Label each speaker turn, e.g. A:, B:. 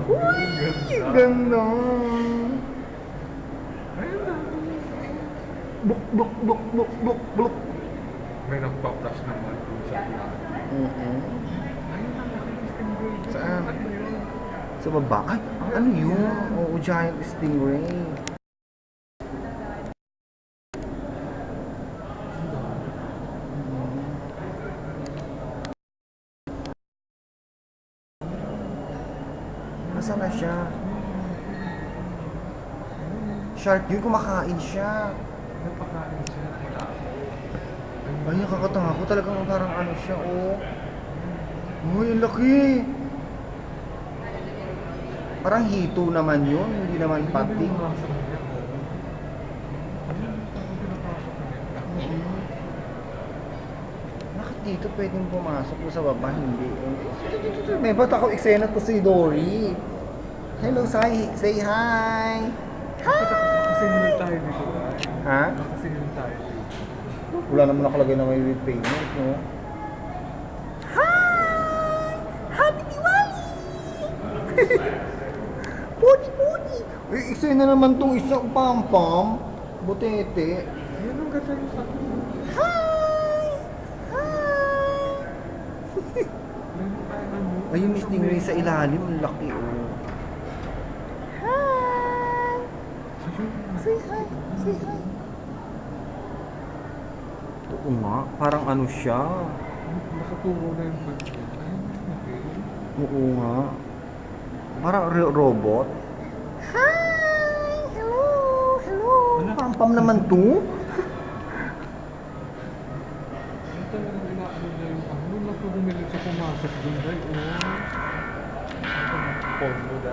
A: Uy, ganda.
B: Ayun na.
A: Buk, buk, buk, buk, buk, buk.
B: May nagpa-flash naman dun sa plan.
A: Mm-mm.
B: Ayun na, stingray.
A: Saan?
B: Ano yun?
A: Sa baba? Ay, ano yun? Oo, giant stingray. Nasaan na siya? Shark yun, kumakain siya.
B: Napakain siya.
A: Ay, nakakatanga ko. Talagang parang ano siya, oh. Uy, ang laki. Parang hito naman yun, hindi naman pati. Bakit dito pwedeng pumasok sa baba? Hindi. May ba't ako eksena to si Dory? Hello, say hi!
B: Nakasingil tayo dito.
A: Ha?
B: Nakasingil tayo dito.
A: Wala naman nakalagay na may with payment, no? Hi! Happy Diwali! Pudi, pudi! Uy, eksena naman tong isang pam-pam. Butete.
B: Ayun ang ganda yung sabi mo.
A: Hi! Hi!
B: Meron tayo ano.
A: Ay, yung stingray sa ilalim, ang laki, oh. Hi! Say hi! Say hi! Oo nga, parang ano siya.
B: Nakaturo na yung budget. Ayun, okay.
A: Oo nga. Parang robot. Hi! Hello! Hello! Pam-pam naman to.
B: Yung talagang inaano na yung ano. Nung ako bumili sa pumasok dun, ay, oh. Ito na, pondo na.